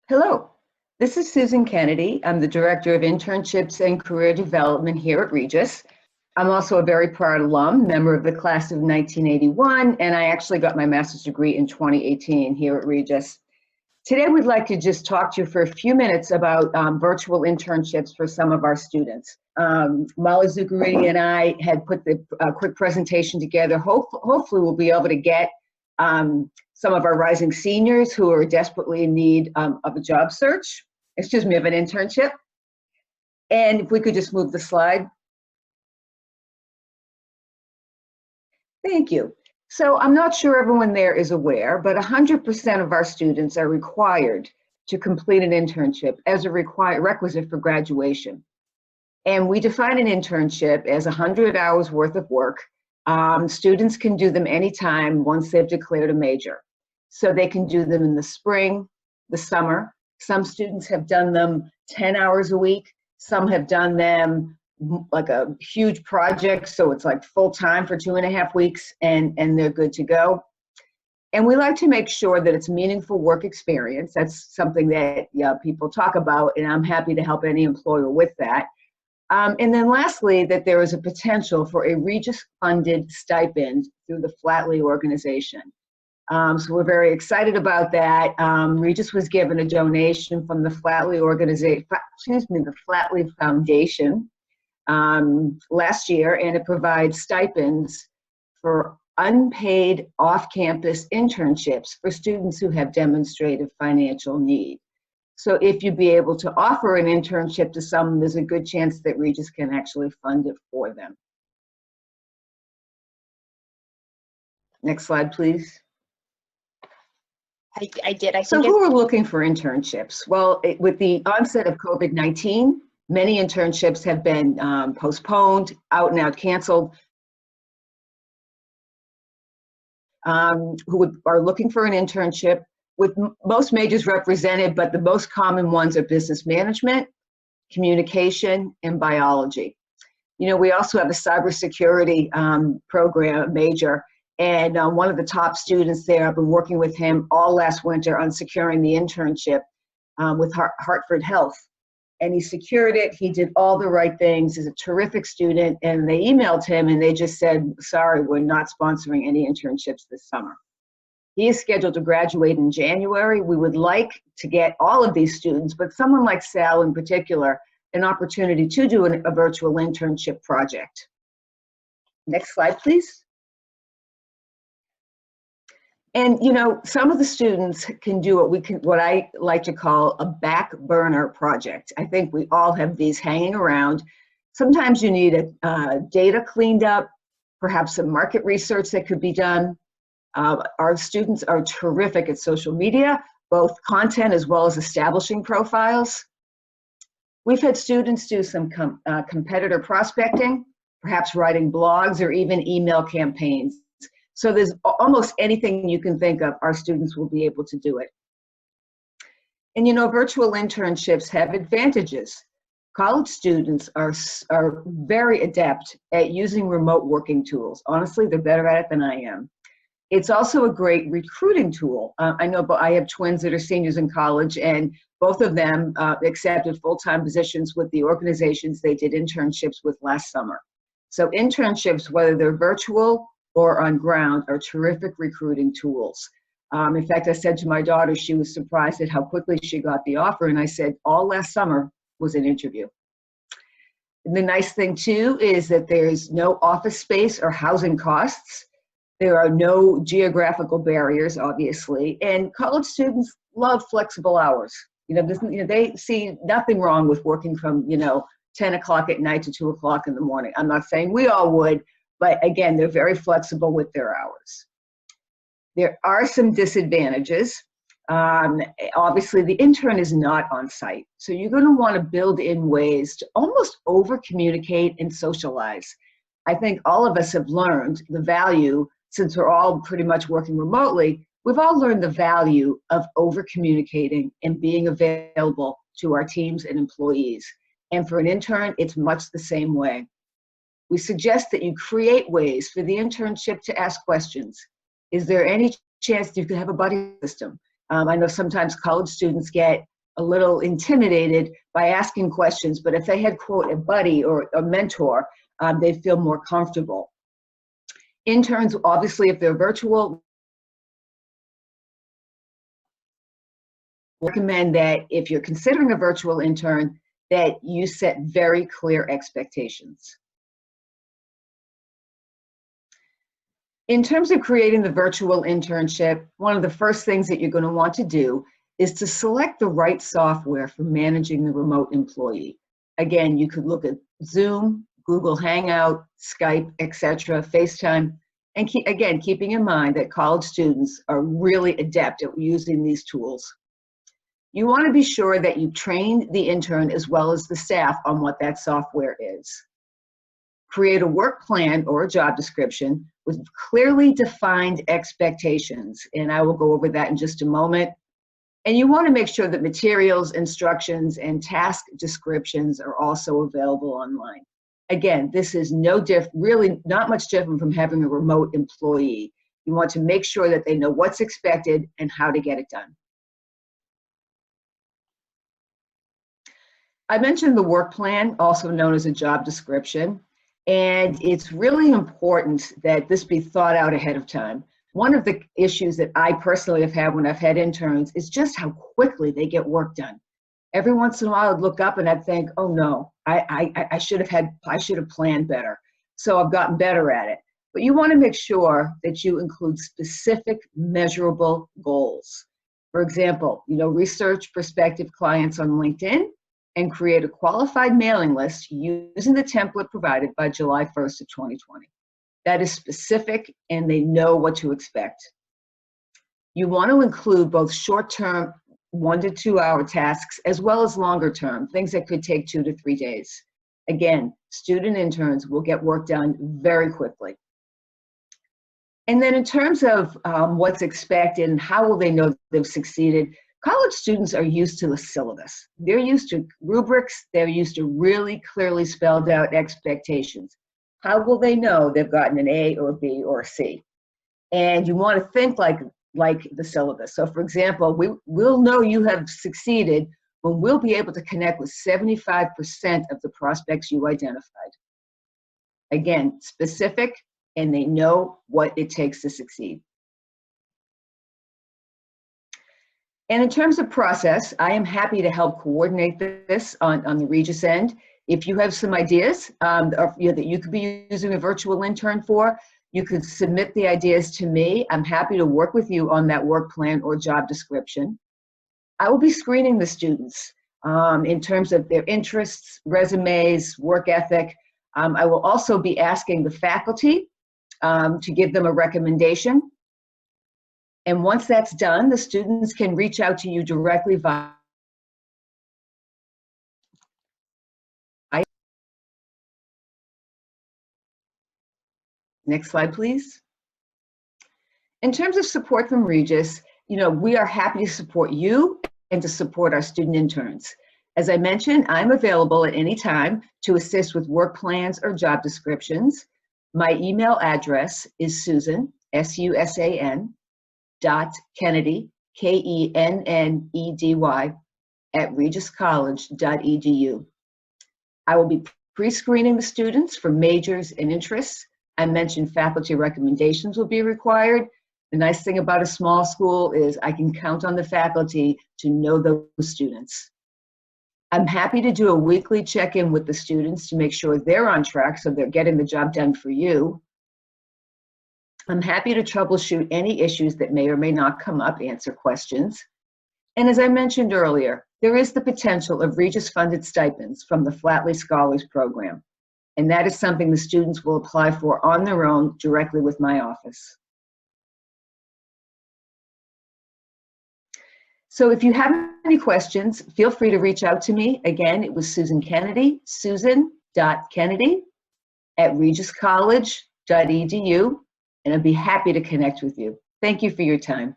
Hello, this is Susan Kennedy. I'm the Director of Internships and Career Development here at Regis. I'm also a very proud alum, member of the class of 1981, and I actually got my master's degree in 2018 here at Regis. Today, we'd like to just talk to you for a few minutes about virtual internships for some of our students. Molly Zuccaridi and I had put the quick presentation together. Hopefully, we'll be able to get some of our rising seniors who are desperately in need of a job search, of an internship. And if we could just move the slide. Thank you. So I'm not sure everyone there is aware, but 100% of our students are required to complete an internship as a requisite for graduation. And we define an internship as 100 hours worth of work. Students can do them anytime once they've declared a major. So they can do them in the spring, the summer. Some students have done them 10 hours a week. Some have done them like a huge project, so it's like full time for 2.5 weeks, and they're good to go. And we like to make sure that it's meaningful work experience. That's something that people talk about, and I'm happy to help any employer with that. And then lastly, that there is a potential for a Regis-funded stipend through the Flatley organization. So we're very excited about that. Regis was given a donation from the Flatley organization, the Flatley Foundation last year, and it provides stipends for unpaid off-campus internships for students who have demonstrated financial need. So if you'd be able to offer an internship to someone, there's a good chance that Regis can actually fund it for them. Next slide, please. I did. So who are looking for internships? Well, with the onset of COVID-19, many internships have been postponed, out and out canceled. Who are looking for an internship, with most majors represented, but the most common ones are business management, communication, and biology. You know, we also have a cybersecurity program major, and one of the top students there, I've been working with him all last winter on securing the internship with Hartford Health. And he secured it, he did all the right things, he's a terrific student, and they emailed him and they just said, sorry, we're not sponsoring any internships this summer. He is scheduled to graduate in January. We would like to get all of these students, but someone like Sal in particular, an opportunity to do a virtual internship project. Next slide, please. And you know, some of the students can do what I like to call a backburner project. I think we all have these hanging around. Sometimes you need data cleaned up, perhaps some market research that could be done. Our students are terrific at social media, both content as well as establishing profiles. We've had students do some competitor prospecting, perhaps writing blogs or even email campaigns. So there's almost anything you can think of, our students will be able to do it. And you know, virtual internships have advantages. College students are very adept at using remote working tools. Honestly, they're better at it than I am. It's also a great recruiting tool. I know, but I have twins that are seniors in college, and both of them accepted full-time positions with the organizations they did internships with last summer. So internships, whether they're virtual or on ground, are terrific recruiting tools. In fact, I said to my daughter, she was surprised at how quickly she got the offer, and I said, all last summer was an interview. And the nice thing too is that there's no office space or housing costs. There are no geographical barriers, obviously, and college students love flexible hours. You know, they see nothing wrong with working from 10 o'clock at night to 2 o'clock in the morning. I'm not saying we all would, but again, they're very flexible with their hours. There are some disadvantages. Obviously, the intern is not on site, so you're going to want to build in ways to almost over-communicate and socialize. I think all of us have learned the value, since we're all pretty much working remotely, we've all learned the value of over-communicating and being available to our teams and employees. And for an intern, it's much the same way. We suggest that you create ways for the internship to ask questions. Is there any chance you could have a buddy system? I know sometimes college students get a little intimidated by asking questions, but if they had, quote, a buddy or a mentor, they'd feel more comfortable. Interns, obviously, if they're virtual, recommend that if you're considering a virtual intern, that you set very clear expectations. In terms of creating the virtual internship, one of the first things that you're going to want to do is to select the right software for managing the remote employee. Again, you could look at Zoom, Google Hangout, Skype, etc., FaceTime, and keeping in mind that college students are really adept at using these tools. You want to be sure that you train the intern as well as the staff on what that software is. Create a work plan or a job description with clearly defined expectations, and I will go over that in just a moment. And you want to make sure that materials, instructions, and task descriptions are also available online. Again, this is really not much different from having a remote employee. You want to make sure that they know what's expected and how to get it done. I mentioned the work plan, also known as a job description, and it's really important that this be thought out ahead of time. One of the issues that I personally have had when I've had interns is just how quickly they get work done. Every once in a while I'd look up and I'd think, oh no, I should have planned better. So I've gotten better at it. But you want to make sure that you include specific measurable goals. For example, research prospective clients on LinkedIn and create a qualified mailing list using the template provided by July 1st of 2020. That is specific and they know what to expect. You want to include both short-term 1 to 2 hour tasks as well as longer term, things that could take 2 to 3 days. Again, student interns will get work done very quickly. And then in terms of what's expected and how will they know they've succeeded, college students are used to the syllabus. They're used to rubrics. They're used to really clearly spelled out expectations. How will they know they've gotten an A or a B or a C? And you want to think like the syllabus. So for example, we'll know you have succeeded when we'll be able to connect with 75% of the prospects you identified. Again, specific, and they know what it takes to succeed. And in terms of process, I am happy to help coordinate this on the Regis end. If you have some ideas that you could be using a virtual intern for, you could submit the ideas to me. I'm happy to work with you on that work plan or job description. I will be screening the students in terms of their interests, resumes, work ethic. I will also be asking the faculty to give them a recommendation. And once that's done, the students can reach out to you directly via. Next slide, please. In terms of support from Regis, we are happy to support you and to support our student interns. As I mentioned, I'm available at any time to assist with work plans or job descriptions. My email address is Susan, S-U-S-A-N, .Kennedy, Kennedy, @regiscollege.edu. I will be pre-screening the students for majors and interests. I mentioned faculty recommendations will be required. The nice thing about a small school is I can count on the faculty to know those students. I'm happy to do a weekly check-in with the students to make sure they're on track so they're getting the job done for you. I'm happy to troubleshoot any issues that may or may not come up, answer questions. And as I mentioned earlier, there is the potential of Regis-funded stipends from the Flatley Scholars Program. And that is something the students will apply for on their own directly with my office. So if you have any questions, feel free to reach out to me. Again, it was Susan Kennedy, susan.kennedy @regiscollege.edu, and I'd be happy to connect with you. Thank you for your time.